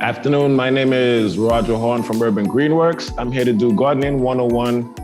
Afternoon, my name is Roger Horn from Urban Greenworks. I'm here to do Gardening 101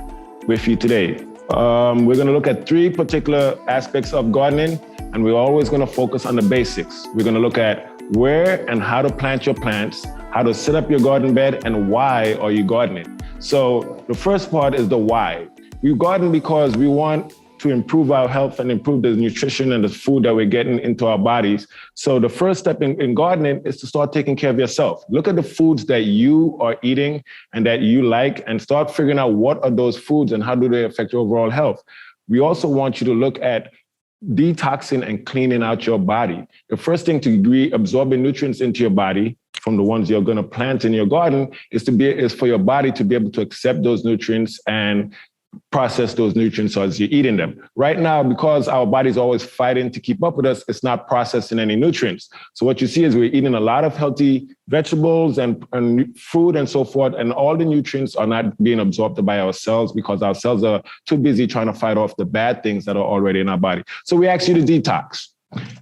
with you today. We're going to look at three particular aspects of gardening, and we're always going to focus on the basics. We're going to look at where and how to plant your plants, how to set up your garden bed, and why are you gardening. So the first part is the why. We garden because we want to improve our health and improve the nutrition and the food that we're getting into our bodies. So the first step in gardening is to start taking care of yourself. Look at the foods that you are eating and that you like, and start figuring out what are those foods and how do they affect your overall health. We also want you to look at detoxing and cleaning out your body. The first thing to be absorbing nutrients into your body from the ones you're going to plant in your garden is for your body to be able to accept those nutrients and process those nutrients as you're eating them. Right now, because our body's always fighting to keep up with us, it's not processing any nutrients. So what you see is we're eating a lot of healthy vegetables and fruit and so forth, and all the nutrients are not being absorbed by our cells because our cells are too busy trying to fight off the bad things that are already in our body. So we ask you to detox.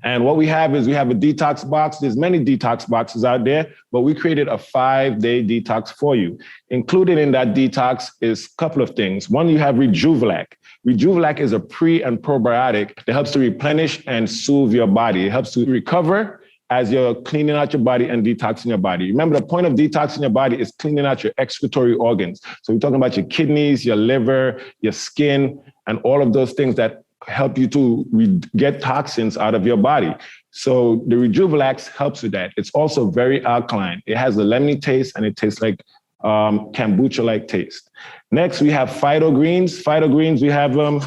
And what we have is we have a detox box. There's many detox boxes out there, but we created a 5-day detox for you. Included in that detox is a couple of things. One, you have Rejuvelac. Rejuvelac is a pre and probiotic that helps to replenish and soothe your body. It helps to recover as you're cleaning out your body and detoxing your body. Remember, the point of detoxing your body is cleaning out your excretory organs. So we're talking about your kidneys, your liver, your skin, and all of those things that help you to get toxins out of your body. So the Rejuvelac helps with that. It's also very alkaline. It has a lemony taste and it tastes like kombucha-like taste. Next, we have Phyto Greens. Phyto Greens, we have we're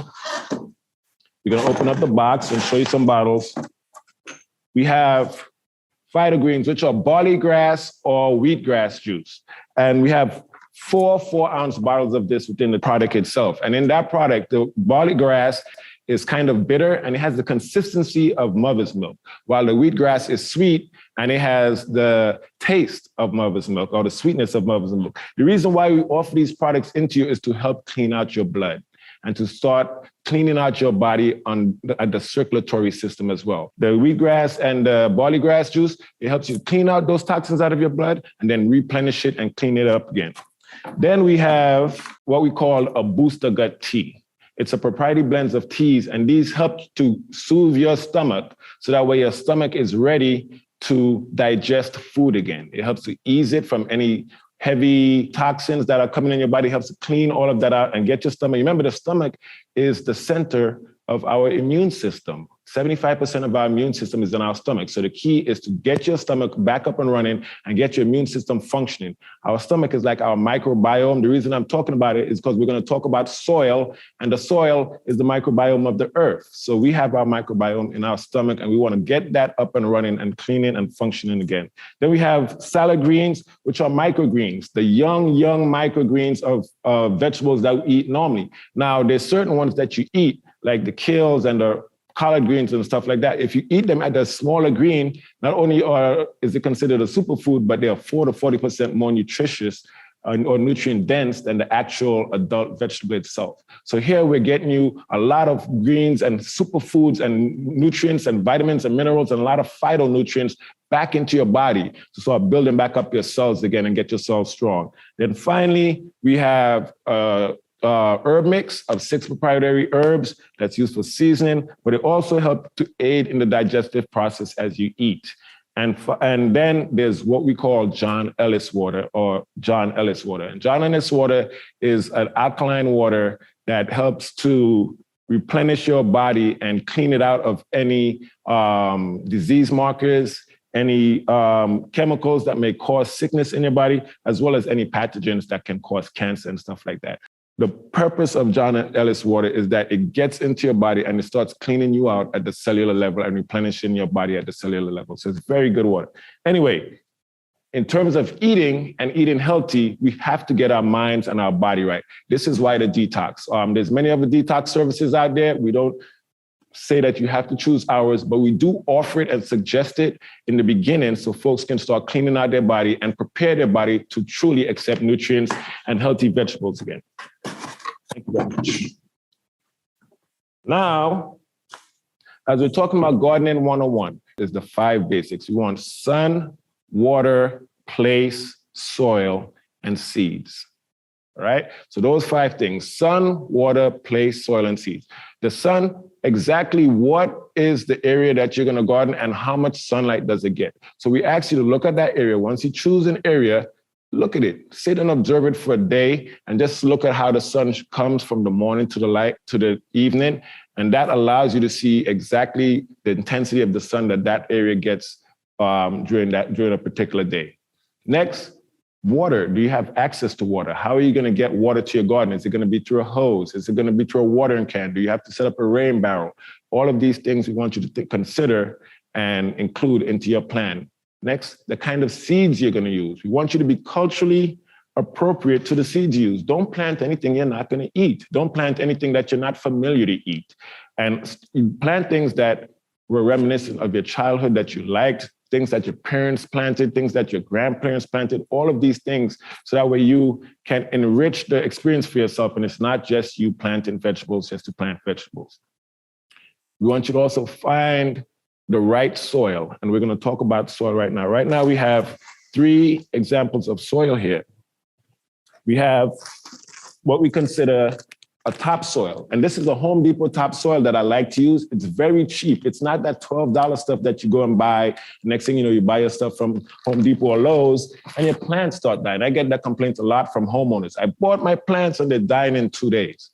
gonna open up the box and show you some bottles. We have Phyto Greens, which are barley grass or wheatgrass juice. And we have 4 4-ounce bottles of this within the product itself. And in that product, the barley grass is kind of bitter and it has the consistency of mother's milk, while the wheatgrass is sweet and it has the taste of mother's milk or the sweetness of mother's milk. The reason why we offer these products into you is to help clean out your blood and to start cleaning out your body at the circulatory system as well. The wheatgrass and the barley grass juice, it helps you clean out those toxins out of your blood and then replenish it and clean it up again. Then we have what we call a booster gut tea. It's a proprietary blend of teas, and these help to soothe your stomach so that way your stomach is ready to digest food again. It helps to ease it from any heavy toxins that are coming in your body. It helps to clean all of that out and get your stomach. Remember, the stomach is the center of our immune system. 75% of our immune system is in our stomach. So the key is to get your stomach back up and running and get your immune system functioning. Our stomach is like our microbiome. The reason I'm talking about it is because we're going to talk about soil, and the soil is the microbiome of the earth. So we have our microbiome in our stomach, and we want to get that up and running and cleaning and functioning again. Then we have salad greens, which are microgreens, the young microgreens of vegetables that we eat normally. Now, there's certain ones that you eat, like the kills and the collard greens and stuff like that. If you eat them at the smaller green, not only is it considered a superfood, but they are 40 to 40% more nutritious or nutrient dense than the actual adult vegetable itself. So here we're getting you a lot of greens and superfoods and nutrients and vitamins and minerals and a lot of phytonutrients back into your body to start building back up your cells again and get your cells strong. Then finally, we have herb mix of 6 proprietary herbs that's used for seasoning, but it also helps to aid in the digestive process as you eat. And then there's what we call John Ellis water or John Ellis water. And John Ellis water is an alkaline water that helps to replenish your body and clean it out of any disease markers, any chemicals that may cause sickness in your body, as well as any pathogens that can cause cancer and stuff like that. The purpose of John Ellis water is that it gets into your body and it starts cleaning you out at the cellular level and replenishing your body at the cellular level. So it's very good water. Anyway, in terms of eating and eating healthy, we have to get our minds and our body right. This is why the detox. There's many other detox services out there. We don't say that you have to choose ours, but we do offer it and suggest it in the beginning so folks can start cleaning out their body and prepare their body to truly accept nutrients and healthy vegetables again. Thank you very much. Now, as we're talking about gardening 101, there's the 5 basics. We want sun, water, place, soil, and seeds. All right? So those 5 things: sun, water, place, soil, and seeds. The sun, exactly what is the area that you're going to garden and how much sunlight does it get? So we ask you to look at that area. Once you choose an area, look at it, sit and observe it for a day, and just look at how the sun comes from the morning to the light to the evening. And that allows you to see exactly the intensity of the sun that area gets during a particular day. Next, water. Do you have access to water? How are you going to get water to your garden? Is it going to be through a hose? Is it going to be through a watering can? Do you have to set up a rain barrel? All of these things we want you to consider and include into your plan. Next, the kind of seeds you're going to use. We want you to be culturally appropriate to the seeds you use. Don't plant anything you're not going to eat. Don't plant anything that you're not familiar to eat. And plant things that were reminiscent of your childhood that you liked, things that your parents planted, things that your grandparents planted, all of these things, so that way you can enrich the experience for yourself, and it's not just you planting vegetables just to plant vegetables. We want you to also find the right soil, and we're going to talk about soil right now. Right now we have 3 examples of soil here. We have what we consider a topsoil. And this is a Home Depot topsoil that I like to use. It's very cheap. It's not that $12 stuff that you go and buy. Next thing you know, you buy your stuff from Home Depot or Lowe's and your plants start dying. I get that complaint a lot from homeowners. I bought my plants and they're dying in 2 days.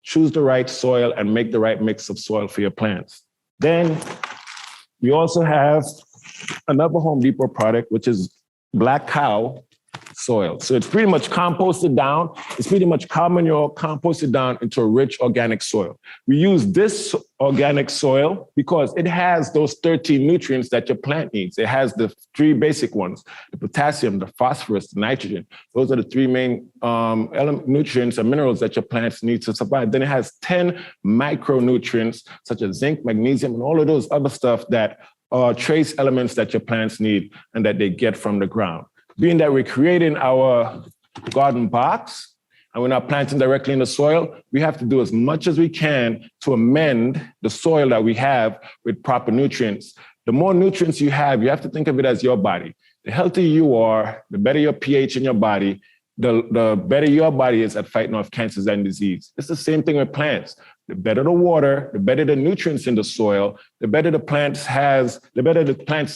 Choose the right soil and make the right mix of soil for your plants. Then we also have another Home Depot product, which is Black Cow soil. So it's pretty much composted down. It's pretty much cow manure composted down into a rich organic soil. We use this organic soil because it has those 13 nutrients that your plant needs. It has the 3 basic ones: the potassium, the phosphorus, the nitrogen. Those are the 3 main nutrients and minerals that your plants need to survive. Then it has 10 micronutrients such as zinc, magnesium, and all of those other stuff that are trace elements that your plants need and that they get from the ground. Being that we're creating our garden box and we're not planting directly in the soil, we have to do as much as we can to amend the soil that we have with proper nutrients. The more nutrients you have to think of it as your body. The healthier you are, the better your pH in your body, the better your body is at fighting off cancers and disease. It's the same thing with plants. The better the water, the better the nutrients in the soil, the better the plant's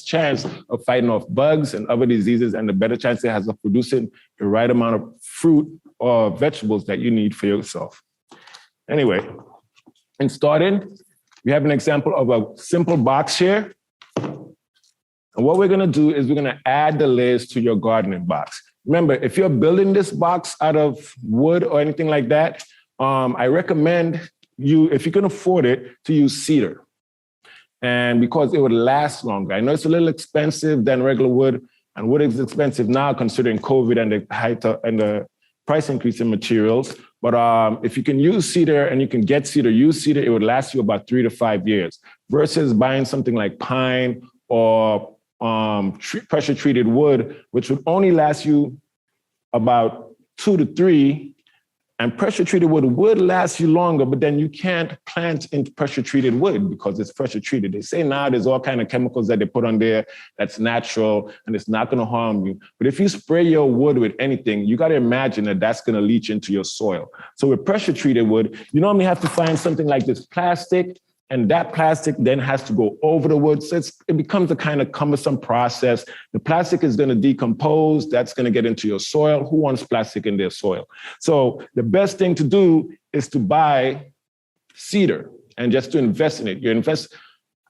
chance of fighting off bugs and other diseases, and the better chance it has of producing the right amount of fruit or vegetables that you need for yourself. Anyway, in starting, we have an example of a simple box here. And what we're gonna do is we're gonna add the layers to your gardening box. Remember, if you're building this box out of wood or anything like that, I recommend you, if you can afford it, to use cedar. And because it would last longer. I know it's a little expensive than regular wood, and wood is expensive now considering COVID and the height and the price increase in materials. But if you can use cedar and you can get cedar, use cedar, it would last you about 3 to 5 years versus buying something like pine or pressure treated wood, which would only last you about 2 to 3. And pressure-treated wood would last you longer, but then you can't plant into pressure-treated wood because it's pressure-treated. They say now there's all kinds of chemicals that they put on there that's natural and it's not going to harm you. But if you spray your wood with anything, you got to imagine that that's going to leach into your soil. So with pressure-treated wood, you normally have to find something like this plastic, and that plastic then has to go over the wood. So it becomes a kind of cumbersome process. The plastic is going to decompose. That's going to get into your soil. Who wants plastic in their soil? So the best thing to do is to buy cedar and just to invest in it.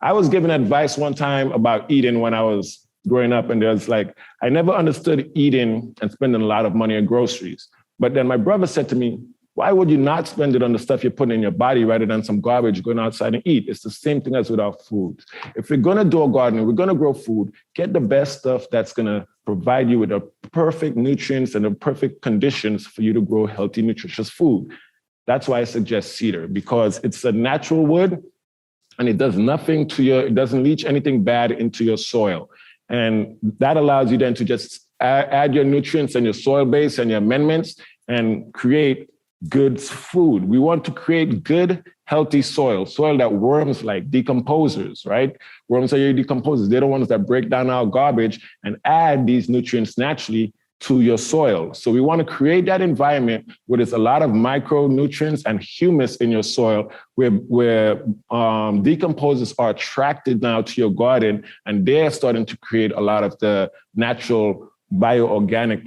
I was given advice one time about eating when I was growing up, and there's I never understood eating and spending a lot of money on groceries. But then my brother said to me, why would you not spend it on the stuff you're putting in your body rather than some garbage going outside and eat? It's the same thing as with our food. If we're going to do a garden, we're going to grow food, get the best stuff that's going to provide you with the perfect nutrients and the perfect conditions for you to grow healthy, nutritious food. That's why I suggest cedar, because it's a natural wood and it does nothing it doesn't leach anything bad into your soil. And that allows you then to just add your nutrients and your soil base and your amendments and create good food. We want to create good, healthy soil that worms like, decomposers, right? Worms are your decomposers. They're the ones that break down our garbage and add these nutrients naturally to your soil. So we want to create that environment where there's a lot of micronutrients and humus in your soil, where decomposers are attracted now to your garden, and they're starting to create a lot of the natural bioorganic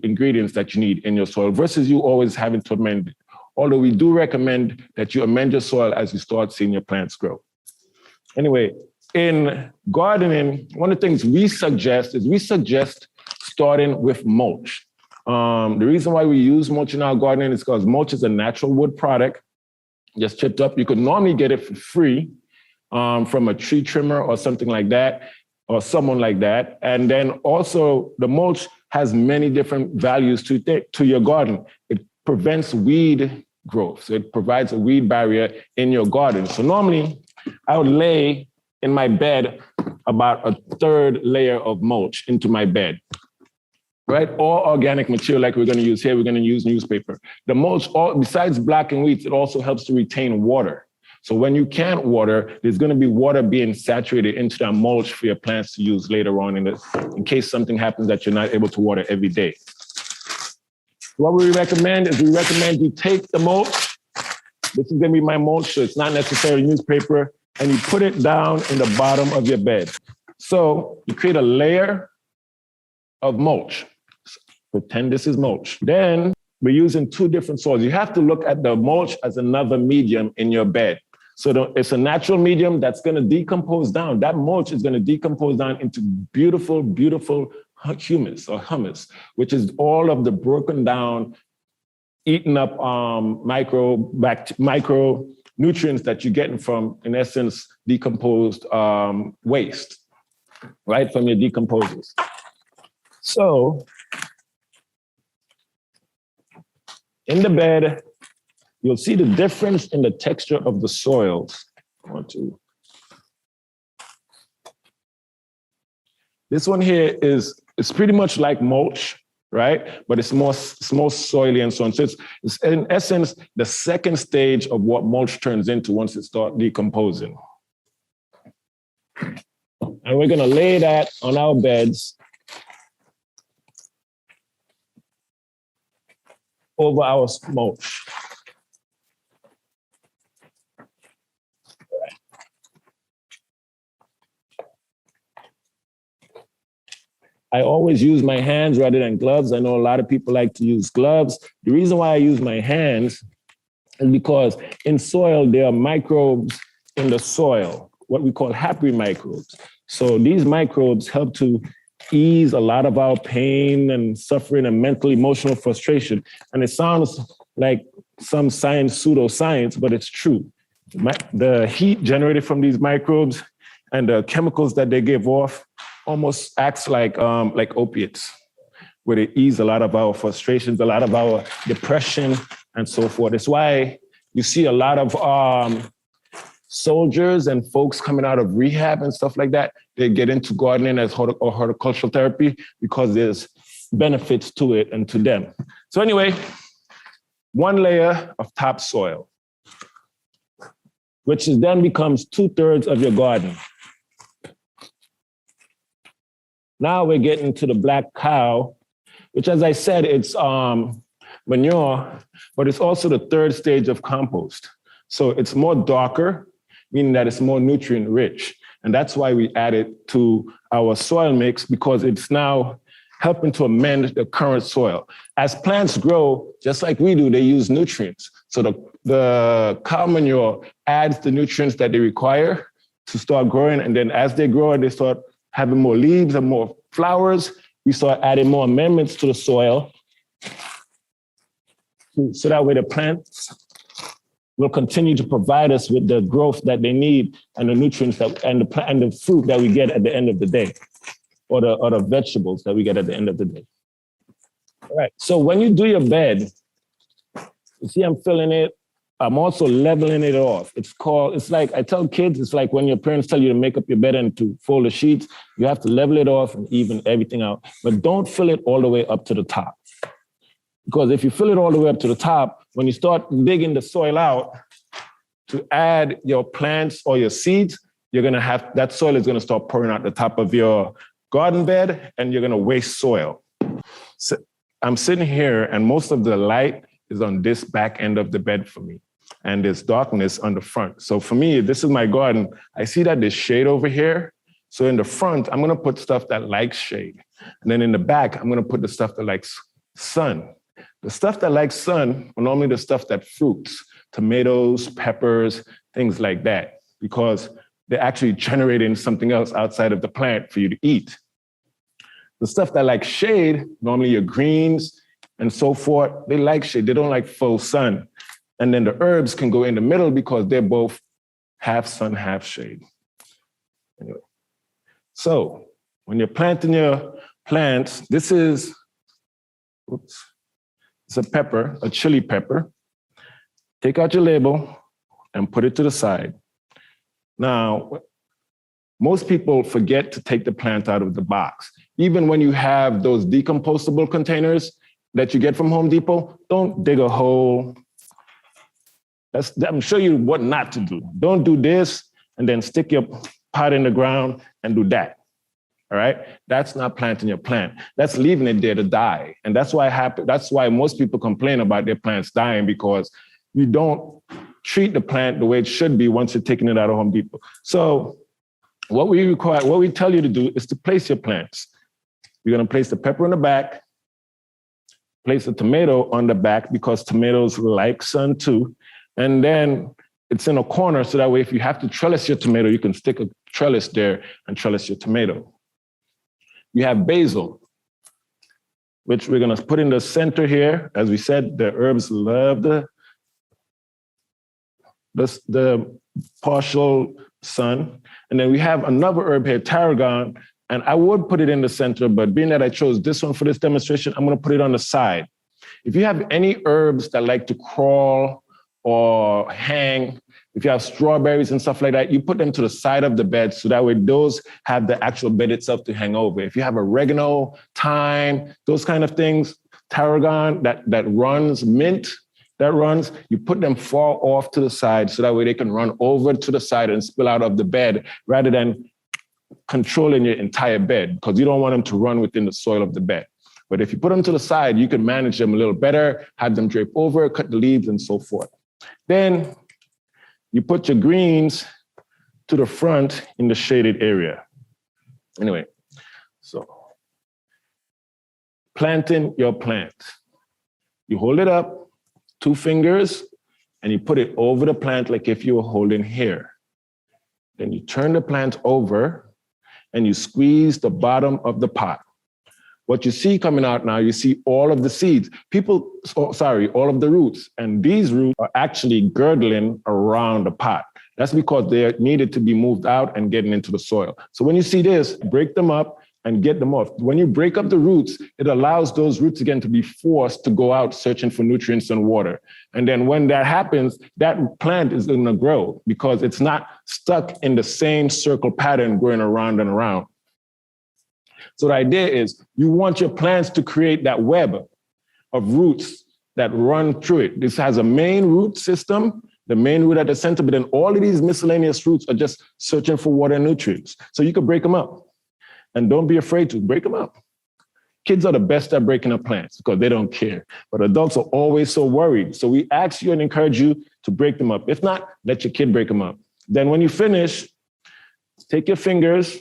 ingredients that you need in your soil, versus you always having to amend it. Although we do recommend that you amend your soil as you start seeing your plants grow. Anyway, in gardening, one of the things we suggest starting with mulch. The reason why we use mulch in our gardening is because mulch is a natural wood product, just chipped up. You could normally get it for free from a tree trimmer or something like that, or someone like that. And then also the mulch has many different values to your garden. It prevents weed growth. So it provides a weed barrier in your garden. So normally I would lay in my bed about a third layer of mulch into my bed, right? Or organic material like we're going to use here. We're going to use newspaper. The mulch, besides blocking weeds, it also helps to retain water. So when you can't water, there's going to be water being saturated into that mulch for your plants to use later on in case something happens that you're not able to water every day. What we recommend is you take the mulch. This is going to be my mulch, so it's not necessarily newspaper, and you put it down in the bottom of your bed. So you create a layer of mulch. Pretend this is mulch. Then we're using two different soils. You have to look at the mulch as another medium in your bed. So it's a natural medium that's going to decompose down. That mulch is going to decompose down into beautiful, beautiful humus or humus, which is all of the broken down, eaten up micronutrients that you're getting from, in essence, decomposed waste, right, from your decomposers. So in the bed, you'll see the difference in the texture of the soils. This one here is pretty much like mulch, right? But it's more soily and so on. So it's in essence the second stage of what mulch turns into once it starts decomposing. And we're gonna lay that on our beds over our mulch. I always use my hands rather than gloves. I know a lot of people like to use gloves. The reason why I use my hands is because in soil, there are microbes in the soil, what we call happy microbes. So these microbes help to ease a lot of our pain and suffering and mental, emotional frustration. And it sounds like some pseudoscience, but it's true. The heat generated from these microbes and the chemicals that they give off almost acts like opiates, where they ease a lot of our frustrations, a lot of our depression, and so forth. It's why you see a lot of soldiers and folks coming out of rehab and stuff like that. They get into gardening as horticultural therapy because there's benefits to it and to them. So anyway, one layer of topsoil, which then becomes 2/3 of your garden. Now we're getting to the black cow, which, as I said, it's manure, but it's also the third stage of compost. So it's more darker, meaning that it's more nutrient rich. And that's why we add it to our soil mix, because it's now helping to amend the current soil. As plants grow, just like we do, they use nutrients. So the cow manure adds the nutrients that they require to start growing. And then as they grow and they start having more leaves and more flowers, we start adding more amendments to the soil. So that way the plants will continue to provide us with the growth that they need and the nutrients and the fruit that we get at the end of the day, or the vegetables that we get at the end of the day. All right, so when you do your bed, you see I'm filling it, I'm also leveling it off. It's like, I tell kids, it's like when your parents tell you to make up your bed and to fold the sheets, you have to level it off and even everything out, but don't fill it all the way up to the top. Because if you fill it all the way up to the top, when you start digging the soil out to add your plants or your seeds, you're gonna have, that soil is gonna start pouring out the top of your garden bed and you're gonna waste soil. So I'm sitting here and most of the light is on this back end of the bed for me. And there's darkness on the front. So for me, this is my garden. I see that there's shade over here. So in the front, I'm gonna put stuff that likes shade. And then in the back, I'm gonna put the stuff that likes sun. The stuff that likes sun are normally the stuff that fruits, tomatoes, peppers, things like that, because they're actually generating something else outside of the plant for you to eat. The stuff that likes shade, normally your greens and so forth, they like shade. They don't like full sun. And then the herbs can go in the middle because they're both half sun, half shade. Anyway. So when you're planting your plants, this is, it's a pepper, a chili pepper. Take out your label and put it to the side. Now, most people forget to take the plant out of the box. Even when you have those decompostable containers that you get from Home Depot, don't dig a hole. I'm showing you what not to do. Don't do this and then stick your pot in the ground and do that. All right? That's not planting your plant. That's leaving it there to die. And that's why most people complain about their plants dying, because you don't treat the plant the way it should be once you're taking it out of Home Depot. So what we tell you to do is to place your plants. You're gonna place the pepper in the back, place a tomato on the back because tomatoes like sun too. And then it's in a corner, so that way if you have to trellis your tomato, you can stick a trellis there and trellis your tomato. You have basil, which we're gonna put in the center here. As we said, the herbs love the partial sun. And then we have another herb here, tarragon, and I would put it in the center, but being that I chose this one for this demonstration, I'm gonna put it on the side. If you have any herbs that like to crawl or hang, if you have strawberries and stuff like that, you put them to the side of the bed so that way those have the actual bed itself to hang over. If you have oregano, thyme, those kind of things, tarragon that runs, mint that runs, you put them far off to the side so that way they can run over to the side and spill out of the bed rather than controlling your entire bed, because you don't want them to run within the soil of the bed. But if you put them to the side, you can manage them a little better, have them drape over, cut the leaves and so forth. Then you put your greens to the front in the shaded area. Anyway, so planting your plant. You hold it up, 2 fingers, and you put it over the plant like if you were holding here. Then you turn the plant over and you squeeze the bottom of the pot. What you see coming out now, you see all of the seeds. All of the roots. And these roots are actually girdling around the pot. That's because they needed to be moved out and getting into the soil. So when you see this, break them up and get them off. When you break up the roots, it allows those roots again to be forced to go out searching for nutrients and water. And then when that happens, that plant is gonna grow because it's not stuck in the same circle pattern going around and around. So the idea is you want your plants to create that web of roots that run through it. This has a main root system, the main root at the center, but then all of these miscellaneous roots are just searching for water and nutrients. So you can break them up. And don't be afraid to break them up. Kids are the best at breaking up plants because they don't care. But adults are always so worried. So we ask you and encourage you to break them up. If not, let your kid break them up. Then when you finish, take your fingers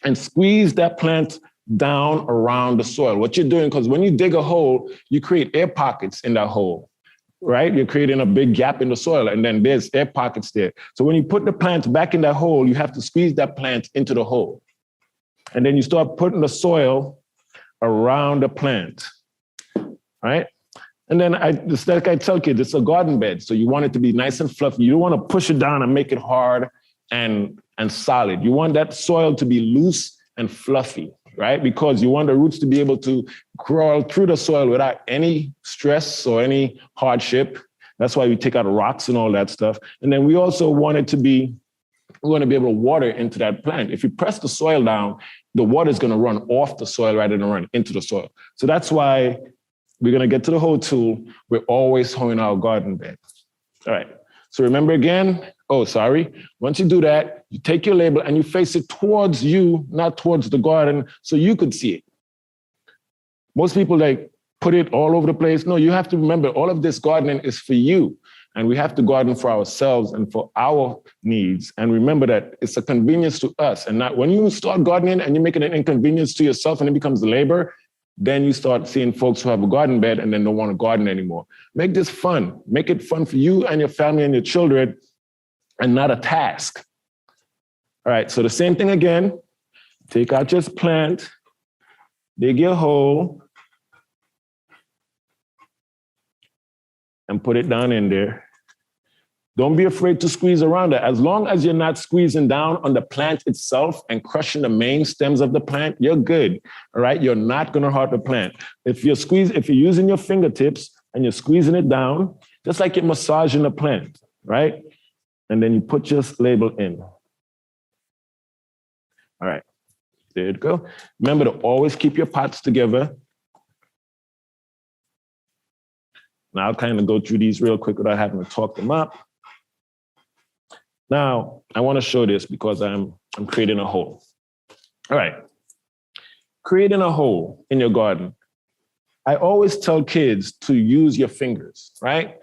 and squeeze that plant down around the soil. What you're doing, because when you dig a hole, you create air pockets in that hole, right? You're creating a big gap in the soil and then there's air pockets there. So when you put the plant back in that hole, you have to squeeze that plant into the hole. And then you start putting the soil around the plant, right? And then it's like I tell kids, it's a garden bed. So you want it to be nice and fluffy. You don't want to push it down and make it hard and solid. You want that soil to be loose and fluffy, right? Because you want the roots to be able to crawl through the soil without any stress or any hardship. That's why we take out rocks and all that stuff. And then we also want it to be, we want to be able to water into that plant. If you press the soil down, the water is going to run off the soil rather than run into the soil. So that's why we're gonna get to the hoe tool. We're always hoeing our garden bed. All right, so remember again, once you do that, you take your label and you face it towards you, not towards the garden, so you could see it. Most people like put it all over the place. No, you have to remember all of this gardening is for you. And we have to garden for ourselves and for our needs. And remember that it's a convenience to us. And not when you start gardening and you're making an inconvenience to yourself and it becomes labor, then you start seeing folks who have a garden bed and then don't want to garden anymore. Make this fun. Make it fun for you and your family and your children and not a task. All right, so the same thing again. Take out your plant, dig your hole, and put it down in there. Don't be afraid to squeeze around it. As long as you're not squeezing down on the plant itself and crushing the main stems of the plant, you're good, all right? You're not gonna hurt the plant. If you're using your fingertips and you're squeezing it down, just like you're massaging the plant, right? And then you put your label in. All right, there you go. Remember to always keep your pots together. Now I'll kind of go through these real quick without having to talk them up. Now, I want to show this because I'm creating a hole. All right, creating a hole in your garden. I always tell kids to use your fingers, right?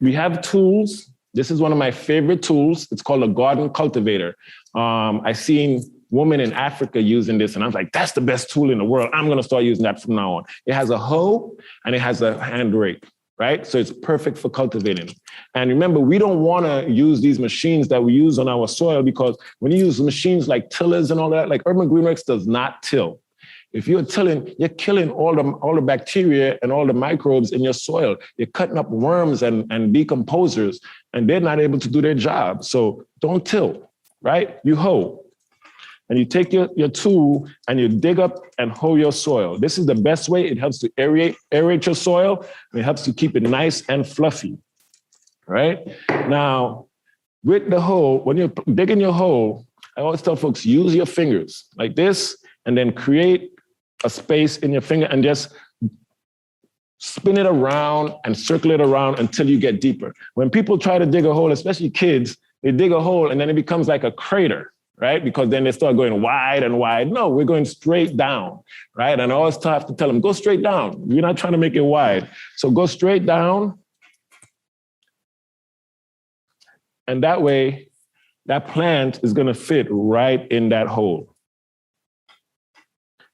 We have tools. This is one of my favorite tools. It's called a garden cultivator. I've seen women in Africa using this, and I was like, that's the best tool in the world. I'm going to start using that from now on. It has a hoe and it has a hand rake, right? So it's perfect for cultivating. And remember, we don't want to use these machines that we use on our soil because when you use machines like tillers and all that, like Urban Greenworks does not till. If you're tilling, you're killing all the bacteria and all the microbes in your soil. You're cutting up worms and decomposers, and they're not able to do their job. So don't till, right? You hoe. And you take your tool and you dig up and hoe your soil. This is the best way. It helps to aerate your soil, and it helps to keep it nice and fluffy, right? Now, with the hoe, when you're digging your hole, I always tell folks, use your fingers like this, and then create a space in your finger and just spin it around and circle it around until you get deeper. When people try to dig a hole, especially kids, they dig a hole and then it becomes like a crater, right? Because then they start going wide and wide. No, we're going straight down, right? And I always have to tell them, go straight down. We're not trying to make it wide. So go straight down. And that way, that plant is going to fit right in that hole.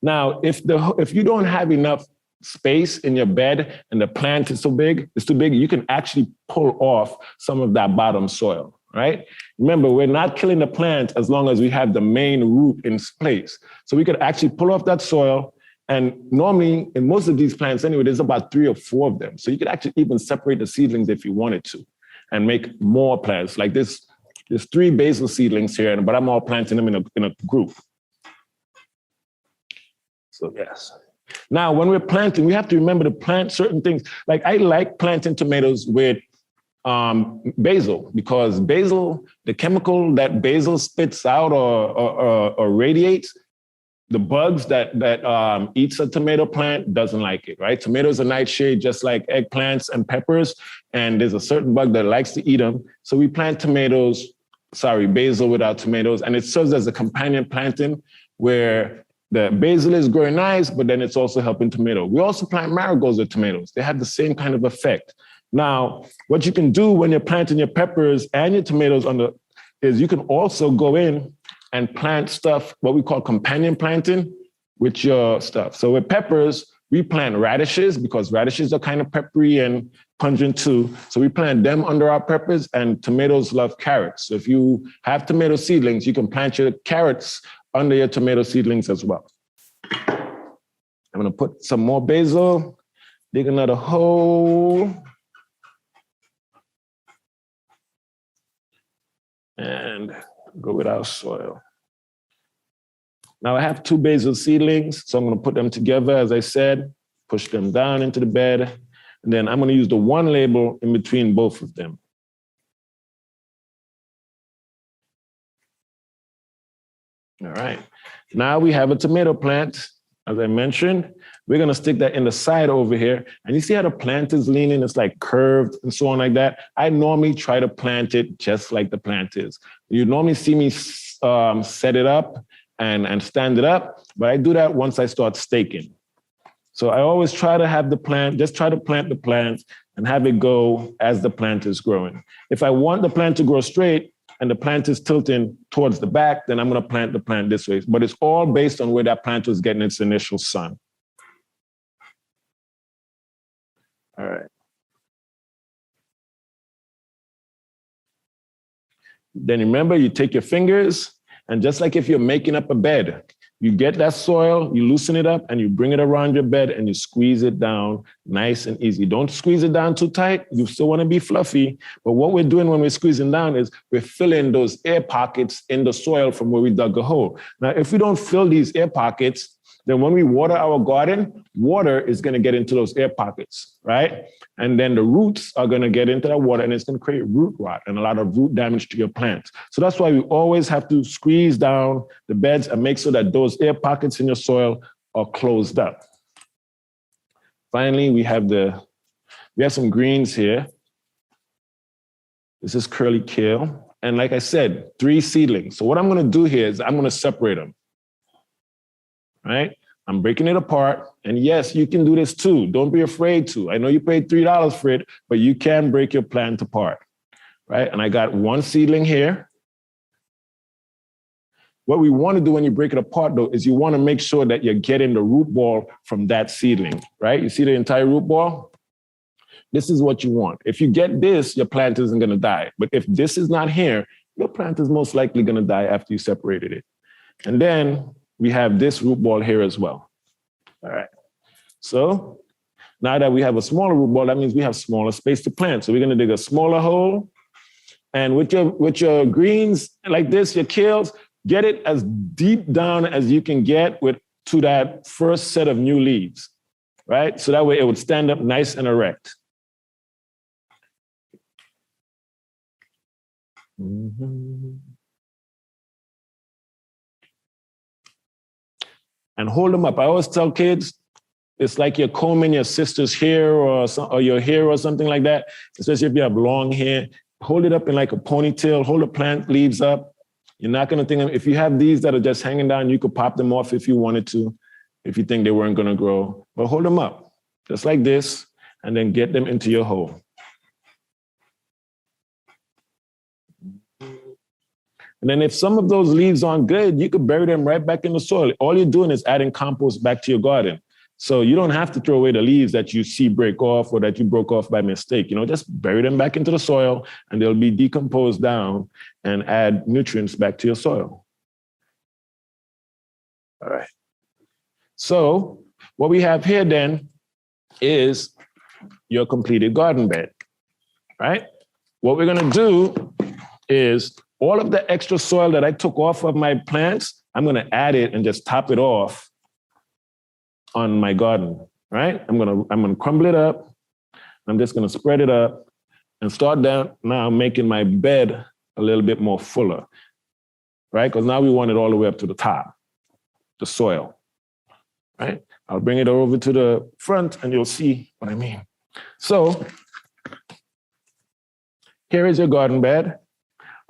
Now, if you don't have enough space in your bed and the plant is too big, you can actually pull off some of that bottom soil, right? Remember, we're not killing the plant as long as we have the main root in place. So we could actually pull off that soil. And normally, in most of these plants anyway, there's about 3 or 4 of them. So you could actually even separate the seedlings if you wanted to and make more plants. Like this, there's 3 basil seedlings here, but I'm all planting them in a group. So yes. Now, when we're planting, we have to remember to plant certain things. Like I like planting tomatoes with basil, because basil, the chemical that basil spits out or radiates, the bugs that eats a tomato plant doesn't like it, right? Tomatoes are nightshade, just like eggplants and peppers, and there's a certain bug that likes to eat them. So we plant basil without tomatoes, and it serves as a companion planting where the basil is growing nice, but then it's also helping tomato. We also plant marigolds with tomatoes. They have the same kind of effect. Now, what you can do when you're planting your peppers and your tomatoes is you can also go in and plant stuff, what we call companion planting with your stuff. So with peppers, we plant radishes because radishes are kind of peppery and pungent too. So we plant them under our peppers, and tomatoes love carrots. So if you have tomato seedlings, you can plant your carrots under your tomato seedlings as well. I'm gonna put some more basil, dig another hole. And go with our soil. Now I have 2 basil seedlings, so I'm gonna put them together, as I said, push them down into the bed, and then I'm gonna use the 1 label in between both of them. All right, now we have a tomato plant as I mentioned, we're gonna stick that in the side over here. And you see how the plant is leaning? It's like curved and so on like that. I normally try to plant it just like the plant is. You normally see me set it up and stand it up, but I do that once I start staking. So I always try to have the plant, just try to plant the plant and have it go as the plant is growing. If I want the plant to grow straight and the plant is tilting towards the back, then I'm gonna plant the plant this way. But it's all based on where that plant was getting its initial sun. All right. Then remember, you take your fingers, and just like if you're making up a bed, you get that soil, you loosen it up, and you bring it around your bed and you squeeze it down nice and easy. Don't squeeze it down too tight. You still want to be fluffy. But what we're doing when we're squeezing down is we're filling those air pockets in the soil from where we dug a hole. Now, if we don't fill these air pockets, then when we water our garden, water is going to get into those air pockets, right? And then the roots are going to get into that water and it's going to create root rot and a lot of root damage to your plants. So that's why we always have to squeeze down the beds and make sure that those air pockets in your soil are closed up. Finally, we have some greens here. This is curly kale. And like I said, 3 seedlings. So what I'm going to do here is I'm going to separate them. Right? I'm breaking it apart. And yes, you can do this too. Don't be afraid to. I know you paid $3 for it, but you can break your plant apart. Right? And I got 1 seedling here. What we want to do when you break it apart, though, is you want to make sure that you're getting the root ball from that seedling. Right? You see the entire root ball? This is what you want. If you get this, your plant isn't going to die. But if this is not here, your plant is most likely going to die after you separated it. And then we have this root ball here as well. All right. So now that we have a smaller root ball, that means we have smaller space to plant. So we're going to dig a smaller hole. And with your greens like this, your kales, get it as deep down as you can get to that first set of new leaves, right? So that way it would stand up nice and erect. Mm-hmm. And hold them up. I always tell kids, it's like you're combing your sister's hair or your hair or something like that, especially if you have long hair. Hold it up in like a ponytail, hold the plant leaves up. You're not going to think, if you have these that are just hanging down, you could pop them off if you wanted to, if you think they weren't going to grow. But hold them up, just like this, and then get them into your hole. And then if some of those leaves aren't good, you could bury them right back in the soil. All you're doing is adding compost back to your garden. So you don't have to throw away the leaves that you see break off or that you broke off by mistake. Just bury them back into the soil and they'll be decomposed down and add nutrients back to your soil. All right. So what we have here then is your completed garden bed, right? What we're gonna do is all of the extra soil that I took off of my plants, I'm gonna add it and just top it off on my garden, right? I'm gonna crumble it up. I'm just gonna spread it up and start down now making my bed a little bit more fuller, right? Because now we want it all the way up to the top, the soil, right? I'll bring it over to the front and you'll see what I mean. So here is your garden bed.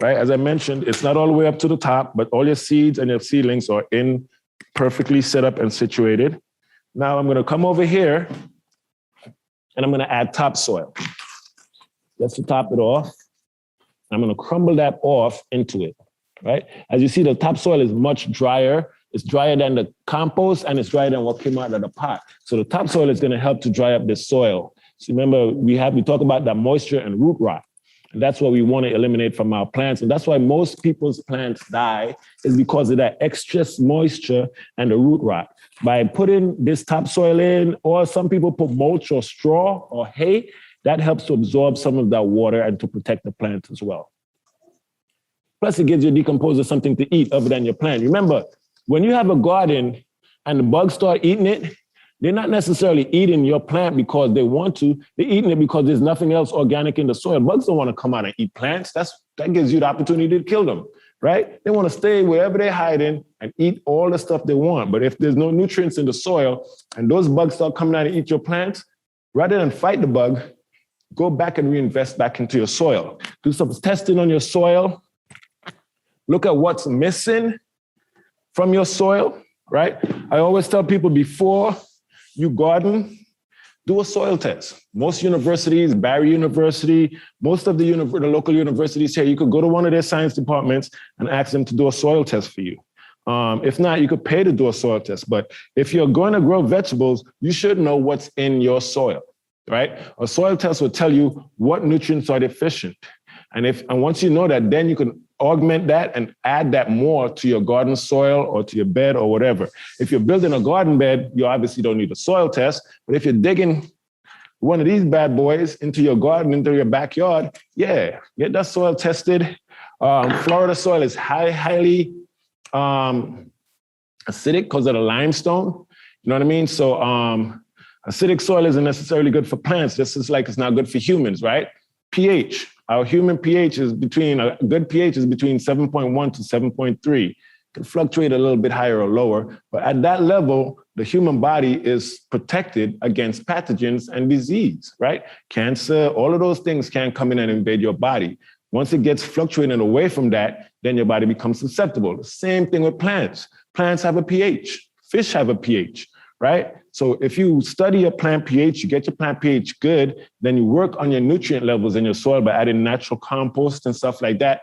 Right? As I mentioned, it's not all the way up to the top, but all your seeds and your seedlings are in perfectly set up and situated. Now I'm going to come over here and I'm going to add topsoil. Just to top it off. I'm going to crumble that off into it, right? As you see, the topsoil is much drier. It's drier than the compost and it's drier than what came out of the pot. So the topsoil is going to help to dry up the soil. So remember, we talk about that moisture and root rot. And that's what we want to eliminate from our plants. And that's why most people's plants die, is because of that excess moisture and the root rot. By putting this topsoil in, or some people put mulch or straw or hay, that helps to absorb some of that water and to protect the plant as well. Plus, it gives your decomposer something to eat other than your plant. Remember, when you have a garden and the bugs start eating it, they're not necessarily eating your plant because they want to. They're eating it because there's nothing else organic in the soil. Bugs don't want to come out and eat plants. That gives you the opportunity to kill them. right? They want to stay wherever they're hiding and eat all the stuff they want. But if there's no nutrients in the soil and those bugs start coming out and eat your plants, rather than fight the bug, go back and reinvest back into your soil. Do some testing on your soil. Look at what's missing from your soil, right? I always tell people before you garden, do a soil test. Most universities, Barry University, most of the local universities here, you could go to one of their science departments and ask them to do a soil test for you. If not, you could pay to do a soil test. But if you're going to grow vegetables, you should know what's in your soil, right? A soil test will tell you what nutrients are deficient. And once you know that, then you can augment that and add that more to your garden soil or to your bed or whatever. If you're building a garden bed, you obviously don't need a soil test. But if you're digging one of these bad boys into your garden, into your backyard, yeah, get that soil tested. Florida soil is highly acidic because of the limestone. You know what I mean? So acidic soil isn't necessarily good for plants. This is like it's not good for humans, right? pH. Our human pH is a good pH is between 7.1 to 7.3. It can fluctuate a little bit higher or lower, but at that level, the human body is protected against pathogens and disease, right? Cancer, all of those things can come in and invade your body. Once it gets fluctuating away from that, then your body becomes susceptible. The same thing with plants. Plants have a pH. Fish have a pH, right? So if you study a plant pH, you get your plant pH good, then you work on your nutrient levels in your soil by adding natural compost and stuff like that.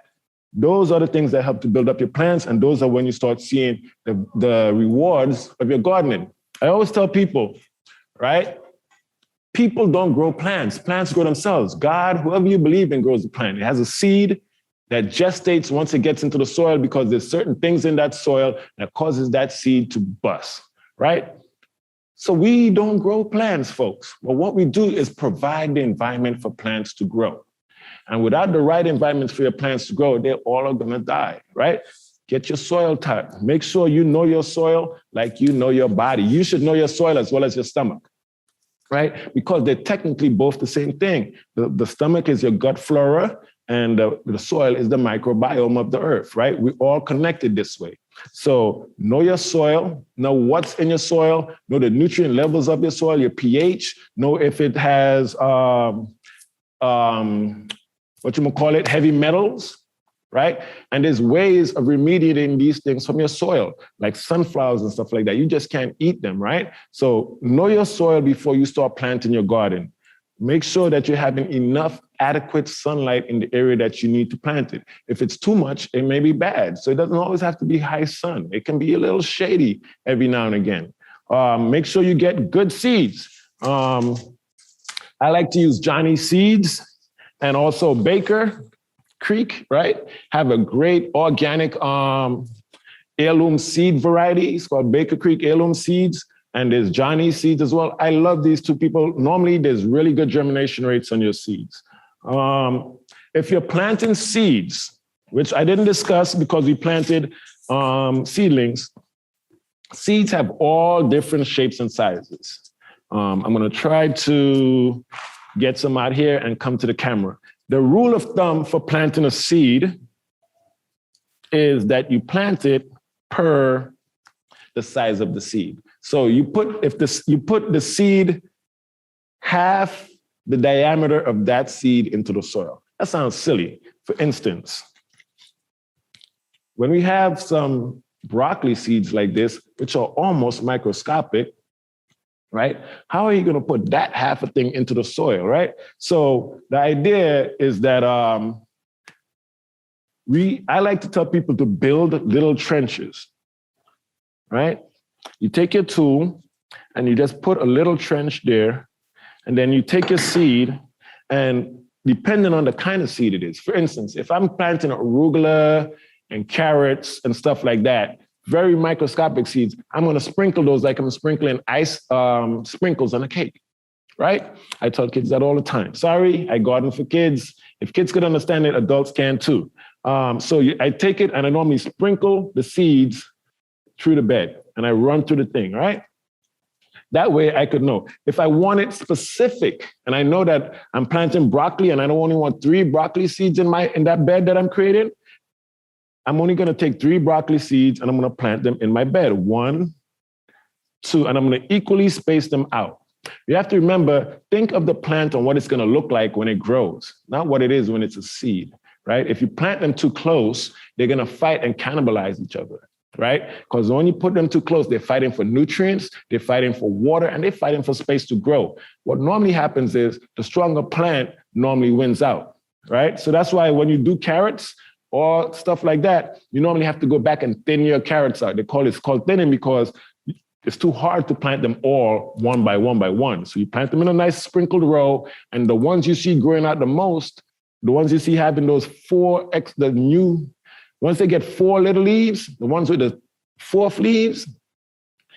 Those are the things that help to build up your plants. And those are when you start seeing the rewards of your gardening. I always tell people, right? People don't grow plants. Plants grow themselves. God, whoever you believe in, grows the plant. It has a seed that gestates once it gets into the soil because there's certain things in that soil that causes that seed to bust, right? So we don't grow plants, folks. But what we do is provide the environment for plants to grow. And without the right environment for your plants to grow, they all are going to die, right? Get your soil type. Make sure you know your soil like you know your body. You should know your soil as well as your stomach, right? Because they're technically both the same thing. The stomach is your gut flora, and the soil is the microbiome of the earth, right? We're all connected this way. So know your soil, know what's in your soil, know the nutrient levels of your soil, your pH, know if it has, heavy metals, right? And there's ways of remediating these things from your soil, like sunflowers and stuff like that. You just can't eat them, right? So know your soil before you start planting your garden. Make sure that you're having enough adequate sunlight in the area that you need to plant it. If it's too much, it may be bad. So it doesn't always have to be high sun. It can be a little shady every now and again. Make sure you get good seeds. I like to use Johnny Seeds and also Baker Creek, right? Have a great organic heirloom seed variety. It's called Baker Creek Heirloom Seeds. And there's Johnny Seeds as well. I love these two people. Normally, there's really good germination rates on your seeds. If you're planting seeds, which I didn't discuss because we planted seedlings, seeds have all different shapes and sizes. I'm going to try to get some out here and come to the camera. The rule of thumb for planting a seed is that you plant it per the size of the seed. So you put the seed half the diameter of that seed into the soil. That sounds silly. For instance, when we have some broccoli seeds like this, which are almost microscopic, right? How are you going to put that half a thing into the soil, right? So the idea is that I like to tell people to build little trenches, right? You take your tool and you just put a little trench there, and then you take your seed, and depending on the kind of seed it is, for instance, if I'm planting arugula and carrots and stuff like that, very microscopic seeds, I'm going to sprinkle those like I'm sprinkling ice sprinkles on a cake, right? I tell kids that all the time. Sorry, I garden for kids. If kids could understand it, adults can too. I take it and I normally sprinkle the seeds through the bed and I run through the thing, right? That way I could know. If I want it specific and I know that I'm planting broccoli and I don't only want 3 broccoli seeds in that bed that I'm creating, I'm only going to take 3 broccoli seeds and I'm going to plant them in my bed. 1, 2, and I'm going to equally space them out. You have to remember, think of the plant and what it's going to look like when it grows, not what it is when it's a seed, right? If you plant them too close, they're going to fight and cannibalize each other, right? Because when you put them too close, they're fighting for nutrients, they're fighting for water, and they're fighting for space to grow. What normally happens is the stronger plant normally wins out, right? So that's why when you do carrots or stuff like that, you normally have to go back and thin your carrots out. It's called thinning because it's too hard to plant them all one by one by one. So you plant them in a nice sprinkled row, and the ones you see growing out the most, the ones you see having those once they get 4 little leaves, the ones with the 4th leaves,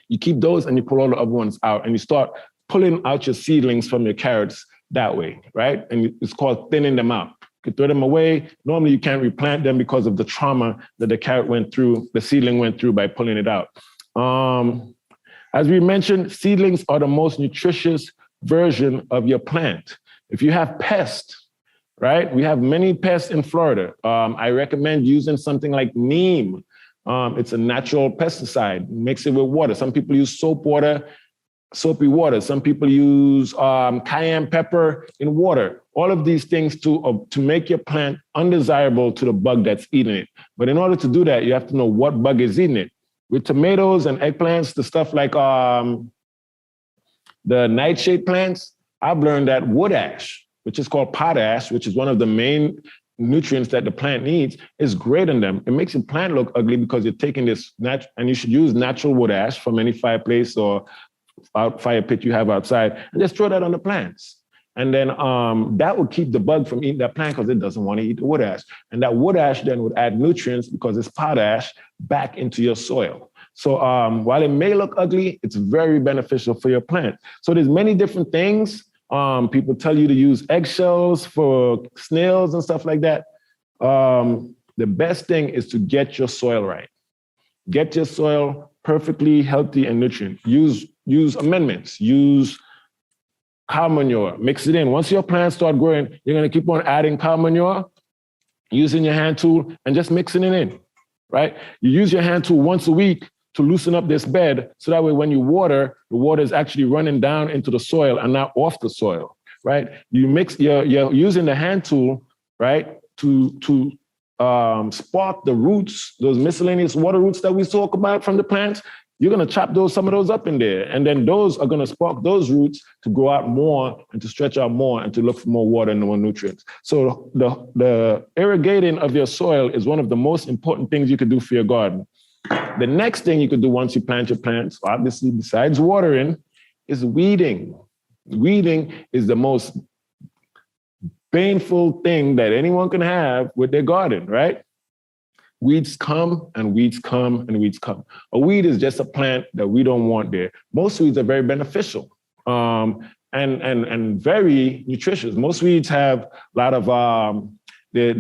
you keep those and you pull all the other ones out, and you start pulling out your seedlings from your carrots that way, right? And it's called thinning them out. You could throw them away. Normally you can't replant them because of the trauma that the carrot went through, the seedling went through by pulling it out. As we mentioned, seedlings are the most nutritious version of your plant. If you have pests, right? We have many pests in Florida. I recommend using something like neem. It's a natural pesticide. Mix it with water. Some people use soapy water. Some people use cayenne pepper in water. All of these things to make your plant undesirable to the bug that's eating it. But in order to do that, you have to know what bug is eating it. With tomatoes and eggplants, the stuff like the nightshade plants, I've learned that wood ash, which is called potash, which is one of the main nutrients that the plant needs, is great in them. It makes your plant look ugly because you're taking this and you should use natural wood ash from any fireplace or fire pit you have outside, and just throw that on the plants. And then that would keep the bug from eating that plant because it doesn't want to eat the wood ash. And that wood ash then would add nutrients because it's potash back into your soil. So while it may look ugly, it's very beneficial for your plant. So there's many different things. People tell you to use eggshells for snails and stuff like that. The best thing is to get your soil right. Get your soil perfectly healthy and nutrient. Use amendments. Use cow manure, mix it in. Once your plants start growing, you're going to keep on adding cow manure, using your hand tool and just mixing it in, right? You use your hand tool once a week to loosen up this bed. So that way, when you water, the water is actually running down into the soil and not off the soil, right? You're using the hand tool, right? To spark the roots, those miscellaneous water roots that we talk about from the plants. You're going to chop some of those up in there. And then those are going to spark those roots to grow out more and to stretch out more and to look for more water and more nutrients. So the irrigating of your soil is one of the most important things you could do for your garden. The next thing you could do once you plant your plants, obviously besides watering, is weeding. Weeding is the most painful thing that anyone can have with their garden, right? Weeds come and weeds come and weeds come. A weed is just a plant that we don't want there. Most weeds are very beneficial and very nutritious. Most weeds have a lot of they're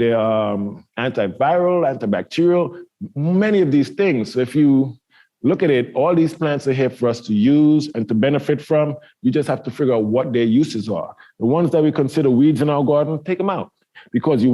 antiviral, antibacterial, many of these things. So if you look at it, all these plants are here for us to use and to benefit from. You just have to figure out what their uses are. The ones that we consider weeds in our garden, take them out, because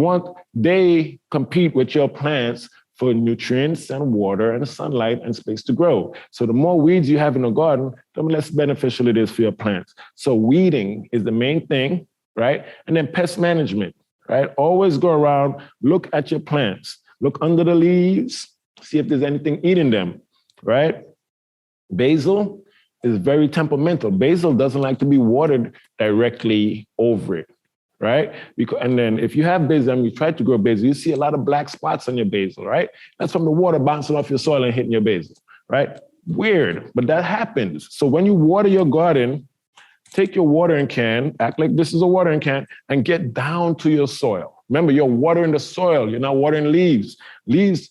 they compete with your plants for nutrients and water and sunlight and space to grow. So the more weeds you have in a garden, the less beneficial it is for your plants. So weeding is the main thing, right? And then pest management, right? Always go around, look at your plants, look under the leaves, see if there's anything eating them, right? Basil is very temperamental. Basil doesn't like to be watered directly over it, right? And then if you have basil and you try to grow basil, you see a lot of black spots on your basil, right? That's from the water bouncing off your soil and hitting your basil, right? Weird, but that happens. So when you water your garden, take your watering can, act like this is a watering can, and get down to your soil. Remember, you're watering the soil. You're not watering leaves. Leaves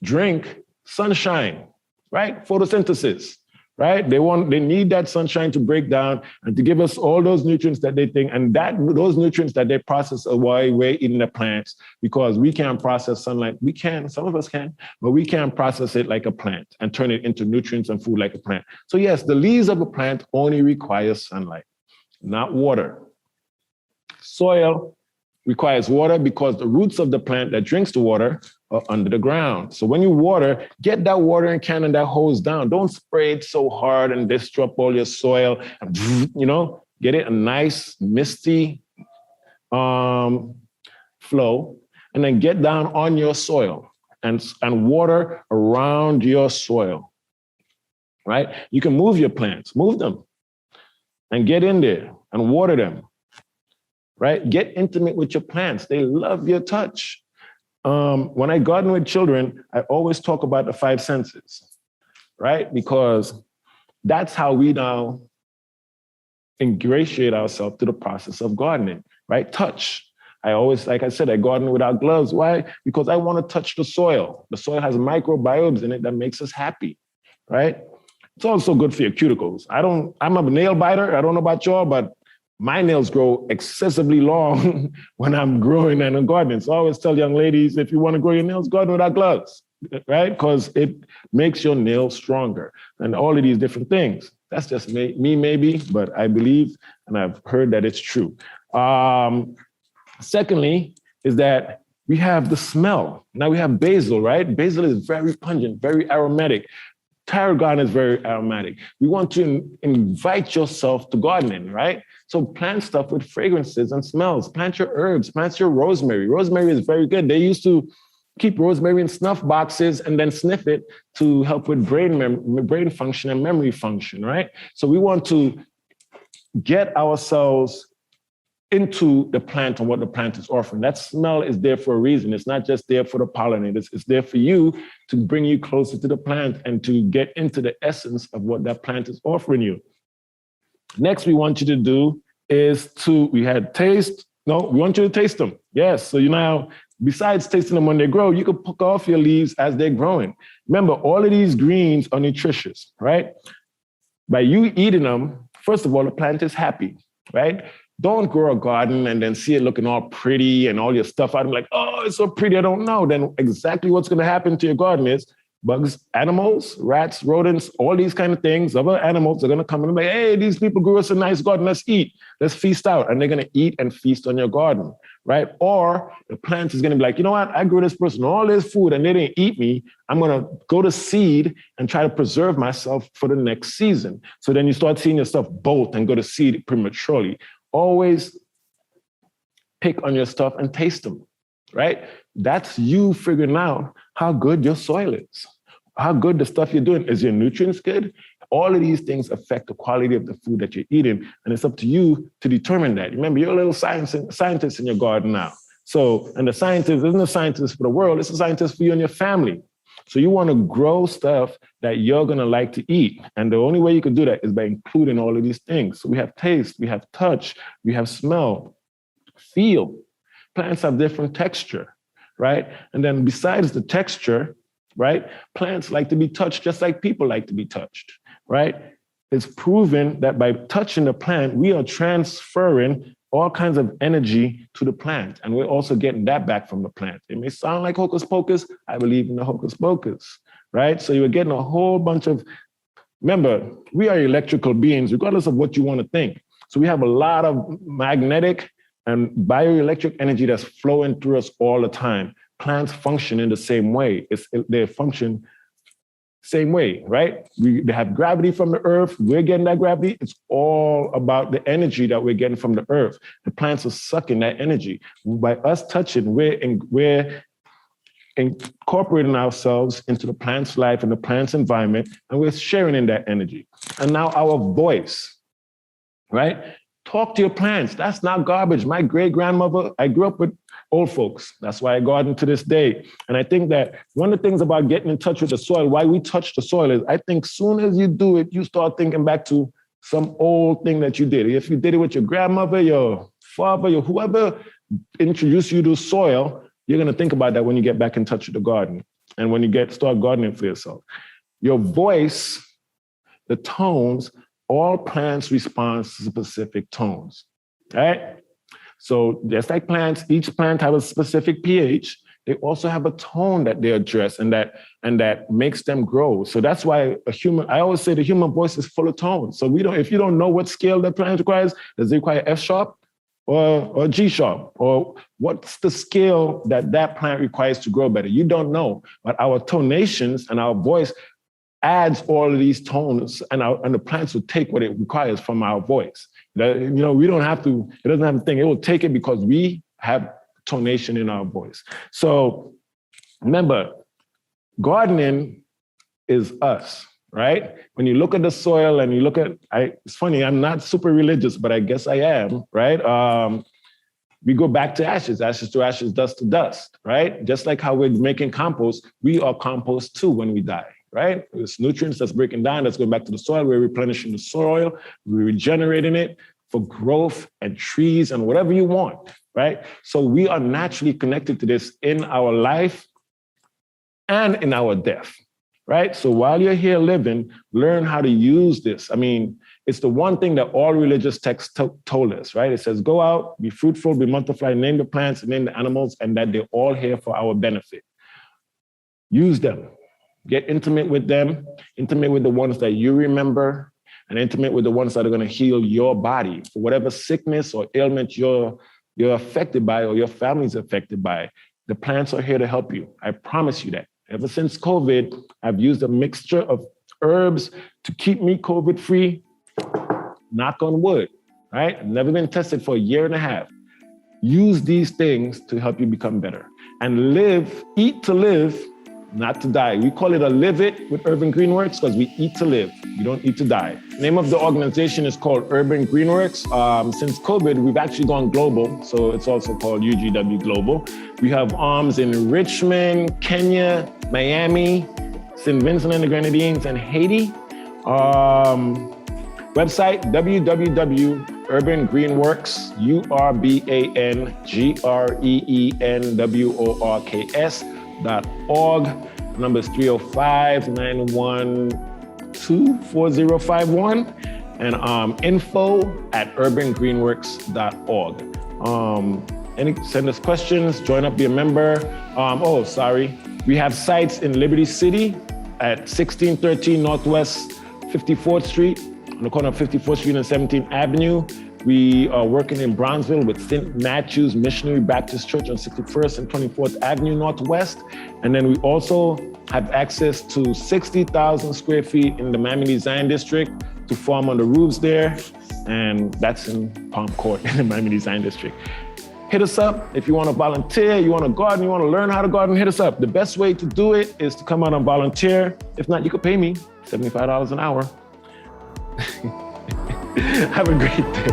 drink sunshine, right? Photosynthesis. Right? They need that sunshine to break down and to give us all those nutrients that they think, and those nutrients that they process are why we're eating the plants, because we can't process sunlight. We can, some of us can, but we can't process it like a plant and turn it into nutrients and food like a plant. So yes, the leaves of a plant only require sunlight, not water. Soil requires water because the roots of the plant that drinks the water or under the ground. So when you water, get that watering can and that hose down. Don't spray it so hard and disrupt all your soil. Get it a nice misty flow, and then get down on your soil and water around your soil, right? You can move your plants, move them, and get in there and water them, right? Get intimate with your plants. They love your touch. When I garden with children, I always talk about the 5 senses, right? Because that's how we now ingratiate ourselves to the process of gardening, right? Touch. I always, like I said, I garden without gloves. Why? Because I want to touch the soil. The soil has microbiomes in it that makes us happy, right? It's also good for your cuticles. I'm a nail biter. I don't know about y'all, but my nails grow excessively long when I'm growing and in gardening. So I always tell young ladies, if you want to grow your nails, garden without gloves, right? Because it makes your nails stronger and all of these different things. That's just me maybe, but I believe and I've heard that it's true. Secondly, is that we have the smell. Now we have basil, right? Basil is very pungent, very aromatic. Tarragon is very aromatic. We want to invite yourself to gardening, right? So plant stuff with fragrances and smells. Plant your herbs, plant your rosemary. Rosemary is very good. They used to keep rosemary in snuff boxes and then sniff it to help with brain function and memory function, right? So we want to get ourselves into the plant and what the plant is offering. That smell is there for a reason. It's not just there for the pollinators. It's there for you to bring you closer to the plant and to get into the essence of what that plant is offering you. Next, we want you to do is we want you to taste them. Yes, so you now, besides tasting them when they grow, you can pick off your leaves as they're growing. Remember, all of these greens are nutritious, right? By you eating them, first of all, the plant is happy, right? Don't grow a garden and then see it looking all pretty and all your stuff out. I'm like, oh, it's so pretty, I don't know. Then exactly what's going to happen to your garden is bugs, animals, rats, rodents, all these kind of things, other animals are going to come and be like, hey, these people grew us a nice garden, let's eat, let's feast out. And they're going to eat and feast on your garden, right? Or the plant is going to be like, you know what, I grew this person all this food and they didn't eat me. I'm going to go to seed and try to preserve myself for the next season. So then you start seeing your stuff bolt and go to seed prematurely. Always pick on your stuff and taste them, right? That's you figuring out how good your soil is, how good the stuff you're doing. Is your nutrients good? All of these things affect the quality of the food that you're eating, and it's up to you to determine that. Remember, you're a little scientist in your garden now. So, and the scientist isn't a scientist for the world, it's a scientist for you and your family. So you want to grow stuff that you're going to like to eat. And the only way you can do that is by including all of these things. So we have taste, we have touch, we have smell, feel. Plants have different texture, right? And then besides the texture, right, plants like to be touched just like people like to be touched, right? It's proven that by touching the plant, we are transferring all kinds of energy to the plant. And we're also getting that back from the plant. It may sound like hocus pocus. I believe in the hocus pocus, right? So you're getting a whole bunch of, remember, we are electrical beings, regardless of what you want to think. So we have a lot of magnetic and bioelectric energy that's flowing through us all the time. Plants function in the same way. They function same way, right? They have gravity from the earth. We're getting that gravity. It's all about the energy that we're getting from the earth. The plants are sucking that energy. By us touching, we're incorporating ourselves into the plant's life and the plant's environment, and we're sharing in that energy. And now our voice, right? Talk to your plants. That's not garbage. My great-grandmother, I grew up with old folks. That's why I garden to this day. And I think that one of the things about getting in touch with the soil, why we touch the soil is I think soon as you do it, you start thinking back to some old thing that you did. If you did it with your grandmother, your father, your whoever introduced you to soil, you're going to think about that when you get back in touch with the garden and when you start gardening for yourself. Your voice, the tones, all plants respond to specific tones, right? So just like plants, each plant has a specific pH. They also have a tone that they address and that makes them grow. So that's why I always say the human voice is full of tones. So if you don't know what scale the plant requires, does it require F sharp? or G sharp, or what's the scale that plant requires to grow better? You don't know, but our tonations and our voice adds all of these tones, and the plants will take what it requires from our voice. We don't have to, it doesn't have a thing. It will take it because we have tonation in our voice. So remember, gardening is us, right? When you look at the soil and you look at, it's funny, I'm not super religious, but I guess I am, right? We go back to ashes to ashes, dust to dust, right? Just like how we're making compost, we are compost too when we die, right? It's nutrients that's breaking down, that's going back to the soil. We're replenishing the soil, we're regenerating it for growth and trees and whatever you want, right? So we are naturally connected to this in our life and in our death, right? So while you're here living, learn how to use this. I mean, it's the one thing that all religious texts told us, right? It says, go out, be fruitful, be multiply, name the plants, and name the animals, and that they're all here for our benefit. Use them. Get intimate with them, intimate with the ones that you remember, and intimate with the ones that are going to heal your body for whatever sickness or ailment you're affected by or your family's affected by. The plants are here to help you. I promise you that. Ever since COVID, I've used a mixture of herbs to keep me COVID-free. Knock on wood, right? I've never been tested for a year and a half. Use these things to help you become better. And live, eat to live, not to die. We call it a Live It with Urban Greenworks because we eat to live. We don't eat to die. The name of the organization is called Urban Greenworks. Since COVID, we've actually gone global, so it's also called UGW Global. We have arms in Richmond, Kenya, Miami, St. Vincent and the Grenadines, and Haiti. Website, www.urbangreenworks, URBANGREENWORKS.org. Number is 305-912-4051, and info@urbangreenworks.org. Send us questions, join up, be a member. We have sites in Liberty City at 1613 Northwest 54th Street, on the corner of 54th Street and 17th Avenue. We are working in Brownsville with St. Matthew's Missionary Baptist Church on 61st and 24th Avenue Northwest. And then we also have access to 60,000 square feet in the Miami Design District to farm on the roofs there. And that's in Palm Court in the Miami Design District. Hit us up if you want to volunteer, you want to garden, you want to learn how to garden, hit us up. The best way to do it is to come out and volunteer. If not, you could pay me $75 an hour. Have a great day.